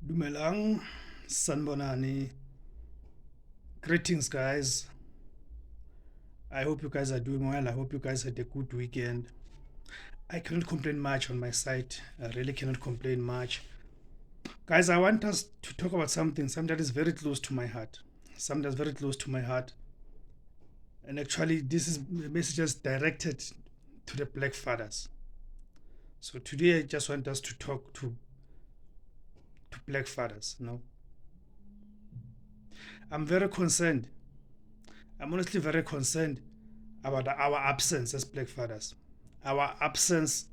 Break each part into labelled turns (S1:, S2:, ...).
S1: Dumelang, Sanbonani. Greetings, guys. I hope you guys are doing well. I hope you guys had a good weekend. I cannot complain much on my side. I really cannot complain much. Guys, I want us to talk about something that is very close to my heart. Something that's very close to my heart. And actually, this is messages directed to the Black Fathers. So today, I just want us to talk to Black Fathers. I'm very concerned. I'm honestly very concerned about our absence as Black Fathers, our absence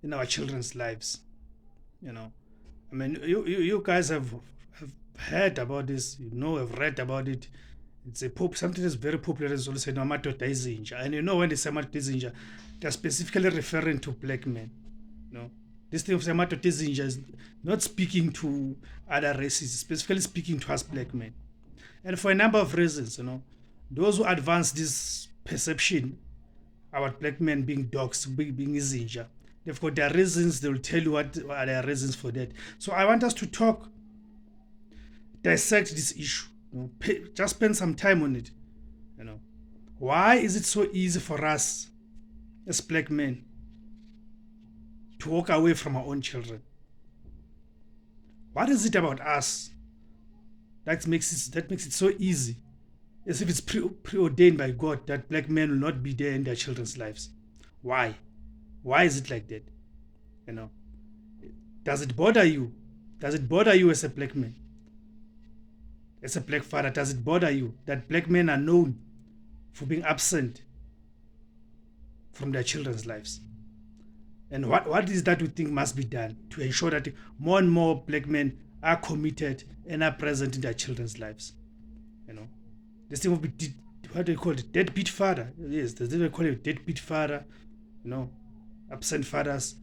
S1: in our children's lives. I mean, you guys have heard about this, have read about it. It's something that's very popular. Is also said Amadoda Izinja, and when they say Amadoda Izinja, they're specifically referring to black men. This thing of Amadoda Izinja is not speaking to other races, specifically speaking to us black men, and for a number of reasons. Those who advance this perception about black men being dogs, being Izinja, they've got their reasons. They will tell you what are their reasons for that. So I want us to dissect this issue. Just spend some time on it. Why is it so easy for us as black men to walk away from our own children? What is it about us that makes it so easy, as if it's preordained by God that black men will not be there in their children's lives? Why? Why is it like that? Does it bother you? Does it bother you as a black man? As a black father, does it bother you that black men are known for being absent from their children's lives? And what is that you think must be done to ensure that more and more black men are committed and are present in their children's lives? This thing will be, what do you call it? Deadbeat father. Yes, they call it deadbeat father. Absent fathers.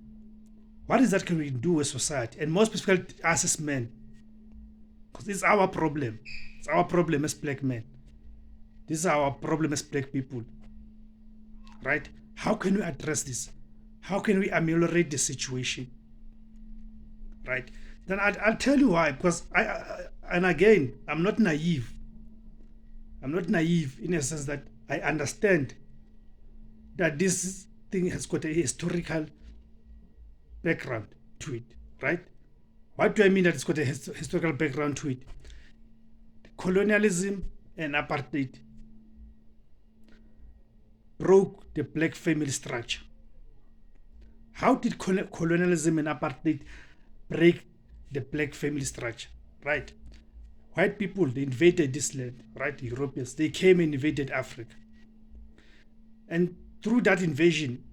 S1: What is that can we do as society? And more specifically, us as men. Because it's our problem. It's our problem as black men. This is our problem as black people. Right? How can we address this? How can we ameliorate the situation? Right? Then I'll tell you why. Because and again, I'm not naive. I'm not naive in a sense that I understand that this thing has got a historical background to it, right? What do I mean that it's got a historical background to it? Colonialism and apartheid broke the black family structure. How did colonialism and apartheid break the black family structure? Right? White people, they invaded this land, right? Europeans, they came and invaded Africa. And through that invasion,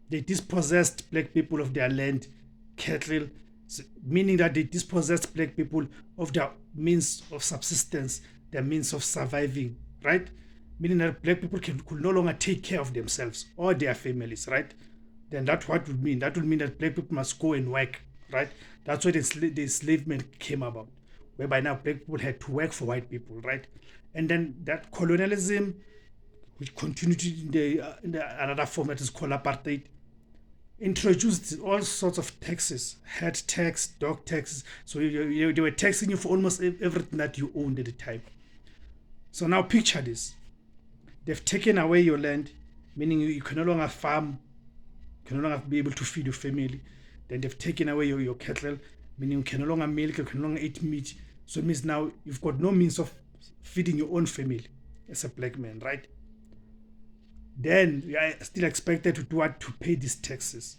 S1: they dispossessed black people of their land, cattle, meaning that they dispossessed black people of their means of subsistence, their means of surviving, right? Meaning that black people could no longer take care of themselves or their families, right? Then that's what would mean. That would mean that black people must go and work, right? That's why the enslavement came about, whereby now black people had to work for white people, right? And then that colonialism, which continued in another form that is called apartheid, introduced all sorts of taxes, head tax, dog taxes. So they were taxing you for almost everything that you owned at the time. So now picture this. They've taken away your land, meaning you can no longer farm, you can no longer be able to feed your family. Then they've taken away your cattle, meaning you can no longer milk, you can no longer eat meat. So it means now you've got no means of feeding your own family as a black man, right? Then you are still expected to do what? To pay these taxes,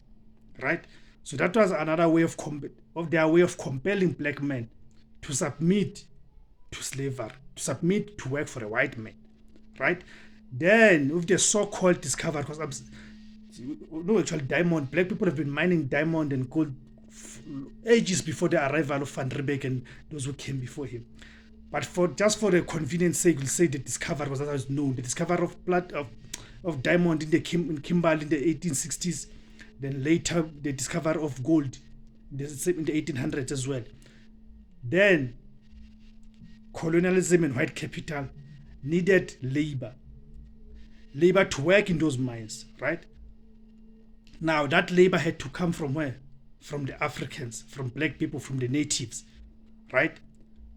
S1: right? So that was another way of their way of compelling black men to submit to slavery, to submit to work for a white man, right? Then with the so-called discovery, because actually diamond, black people have been mining diamond and gold ages before the arrival of Van Riebeeck and those who came before him. But for the convenience sake, we'll say the discovery was as known. The discovery of diamond in Kimberley in the 1860s, then later the discovery of gold in the 1800s as well. Then colonialism and white capital needed labor to work in those mines, right? Now that labor had to come from where? From the Africans, from black people, from the natives, right?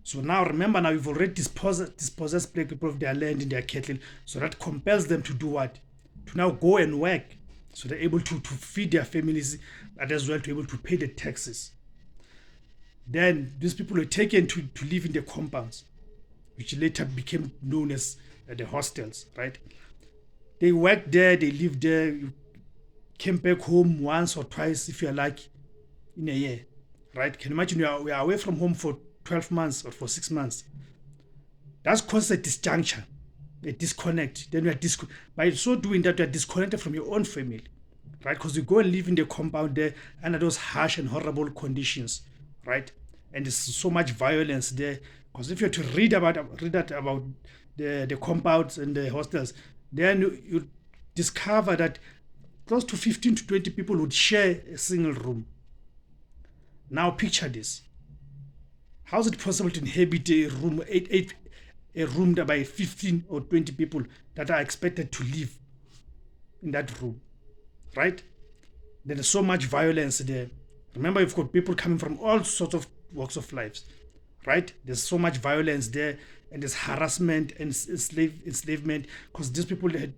S1: So now remember, now you've already dispossessed black people of their land and their cattle, so that compels them to do what? To now go and work, so they're able to feed their families, and as well to able to pay the taxes. Then these people were taken to live in the compounds, which later became known as the hostels, right? They worked there, they lived there, you came back home once or twice if you're lucky in a year, right? Can you imagine we are away from home for 12 months or for 6 months? That's causes a disjunction, a disconnect. Then we are by so doing that, we are disconnected from your own family, right? Because you go and live in the compound there under those harsh and horrible conditions, right? And there's so much violence there. Because if you're to read about the compounds and the hostels, then you discover that close to 15 to 20 people would share a single room. Now picture this. How is it possible to inhabit a room, a room by 15 or 20 people that are expected to live in that room, right? There's so much violence there. Remember, you've got people coming from all sorts of walks of lives, right? There's so much violence there, and there's harassment and enslavement, because these people had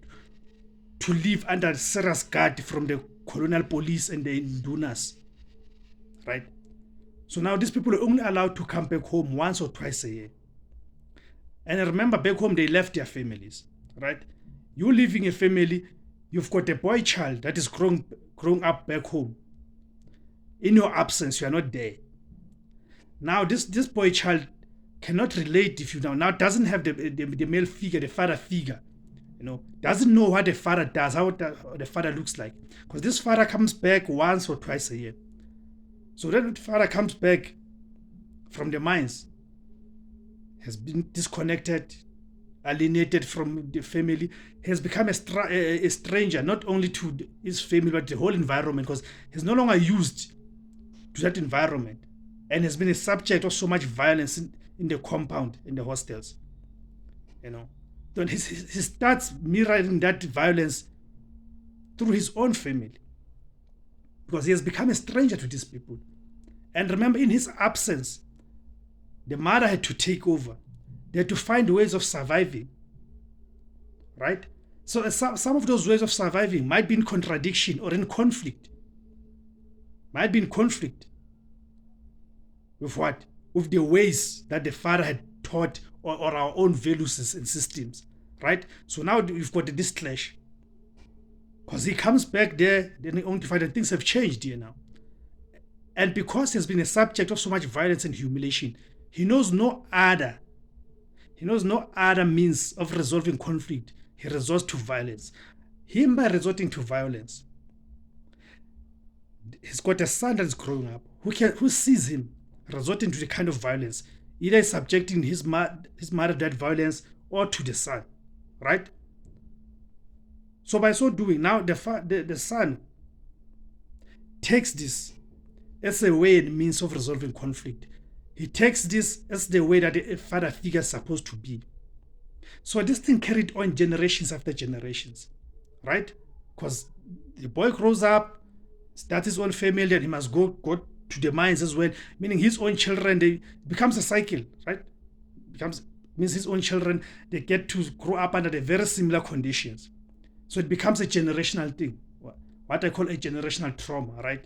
S1: to live under serious guard from the colonial police and the indunas, right? So now these people are only allowed to come back home once or twice a year. And remember, back home, they left their families, right? You leaving a family, you've got a boy child that is growing up back home. In your absence, you are not there. Now, this boy child cannot relate if you now doesn't have the male figure, the father figure, doesn't know what the father does, how the father looks like. Because this father comes back once or twice a year. So then the father comes back from the mines, has been disconnected, alienated from the family, has become a stranger, not only to his family, but the whole environment, because he's no longer used to that environment, and has been a subject of so much violence in the compound, in the hostels. Then he starts mirroring that violence through his own family, because he has become a stranger to these people. And remember, in his absence, the mother had to take over. They had to find ways of surviving, right? So some of those ways of surviving might be in contradiction or in conflict. Might be in conflict with what? With the ways that the father had taught, or our own values and systems, right? So now you've got this clash. Because he comes back there, then he only find that things have changed here now. And because he has been a subject of so much violence and humiliation, he knows no other means of resolving conflict. He resorts to violence. Him, by resorting to violence, he's got a son that's growing up who sees him resorting to the kind of violence, either subjecting his mother to that violence or to the son, right? So by so doing, now the son takes this as a way and means of resolving conflict. He takes this as the way that a father figure is supposed to be. So this thing carried on generations after generations, right? Because the boy grows up, starts his own family, and he must go to the mines as well, meaning his own children, it becomes a cycle, right? Means his own children, they get to grow up under the very similar conditions. So it becomes a generational thing, what I call a generational trauma, right?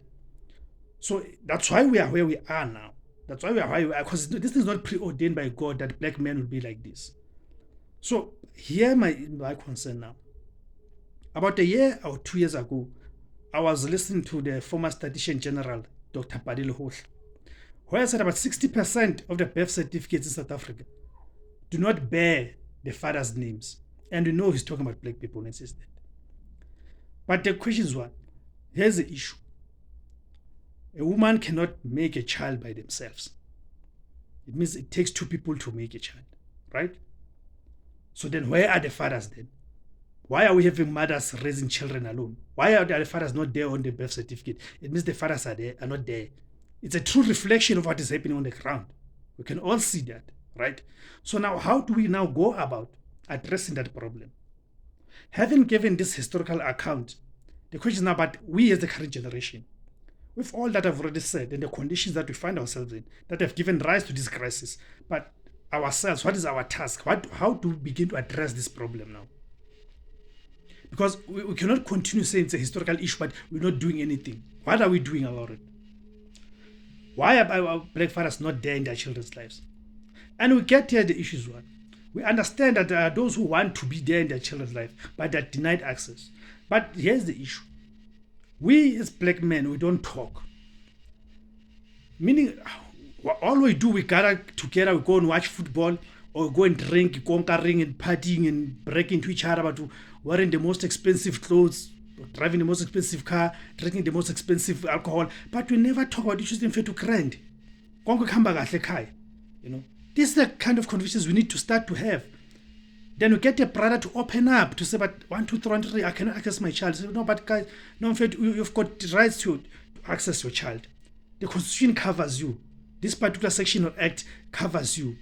S1: So that's why we are where we are now. That's why we are where we are, because this is not preordained by God that black men will be like this. So here my concern now. About a year or 2 years ago, I was listening to the former Statistician General, Dr. Padile Hohle, who said about 60% of the birth certificates in South Africa do not bear the father's names. And we know he's talking about black people and says that. But the question is what? Here's the issue. A woman cannot make a child by themselves. It means it takes two people to make a child, right? So then where are the fathers then? Why are we having mothers raising children alone? Why are the fathers not there on the birth certificate? It means the fathers are not there. It's a true reflection of what is happening on the ground. We can all see that, right? So now how do we now go about addressing that problem? Having given this historical account, the question is now, but we as the current generation, with all that I've already said and the conditions that we find ourselves in that have given rise to this crisis. But ourselves, what is our task? How do we begin to address this problem now? Because we cannot continue saying it's a historical issue, but we're not doing anything. What are we doing about it? Why are our black fathers not there in their children's lives? And we get here the issues one. We understand that there are those who want to be there in their children's life, but they're denied access. But here's the issue. We as black men, we don't talk. Meaning, all we do, we gather together, we go and watch football, or go and drink, conquering and partying and breaking into each other about wearing the most expensive clothes, driving the most expensive car, drinking the most expensive alcohol. But we never talk about issues in to grand. You know, this is the kind of conversations we need to start to have. Then we get a brother to open up to say, but 1, 2, 3, 1, 2, 3, I cannot access my child. Say, no, but guys, no, in fact, you've got the rights to access your child. The Constitution covers you. This particular section of Act covers you.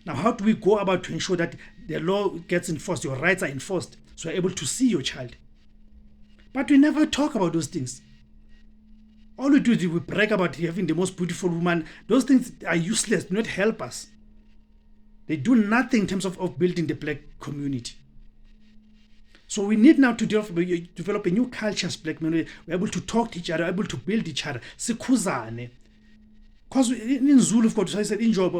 S1: Now, how do we go about to ensure that the law gets enforced, your rights are enforced, so you're able to see your child? But we never talk about those things. All we do is we brag about having the most beautiful woman. Those things are useless, do not help us. They do nothing in terms of building the black community. So we need now to develop a new culture as black men. We're able to talk to each other, we're able to build each other. Sikhuzane. Because in Zulu, of course, I said, in job,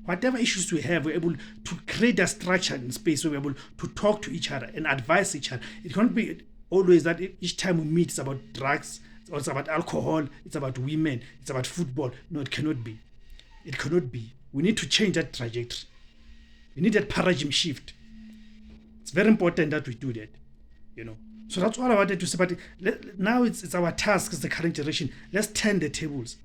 S1: whatever issues we have, we're able to create a structure and space where we're able to talk to each other and advise each other. It can't be always that each time we meet, it's about drugs, or it's about alcohol, it's about women, it's about football. No, it cannot be. It cannot be. We need to change that trajectory. We need that paradigm shift. It's very important that we do that, you know. So that's all I wanted to say. But now it's our task as the current generation. Let's turn the tables.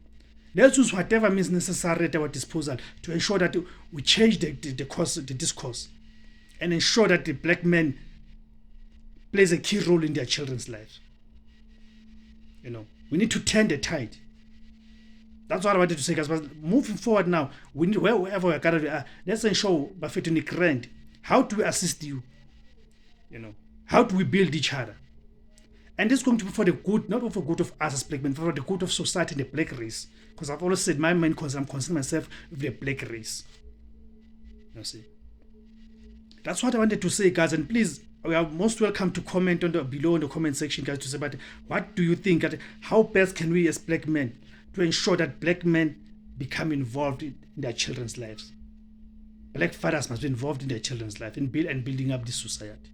S1: Let's use whatever means necessary at our disposal to ensure that we change the discourse, and ensure that the black man plays a key role in their children's lives. You know, we need to turn the tide. That's what I wanted to say, guys. But moving forward now, we need, wherever we're gathered, let's ensure Bafetuni Grand. How do we assist you? You know, how do we build each other? And this is going to be for the good, not for the good of us as black men, for the good of society and the black race. Because I've always said my main concern, I'm concerned myself with the black race. You see, that's what I wanted to say, guys. And please, we are most welcome to comment on below in the comment section, guys, to say, but what do you think? How best can we as black men to ensure that black men become involved in their children's lives? Black fathers must be involved in their children's life and building up this society.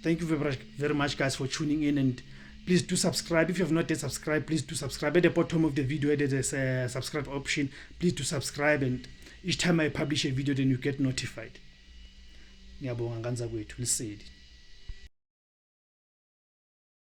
S1: Thank you very much, guys, for tuning in, and please do subscribe. If you have not yet subscribed, please do subscribe. At the bottom of the video, there's a subscribe option. Please do subscribe, and each time I publish a video, then you get notified. Ngiyabonga, ngandza kwethu, lisedi.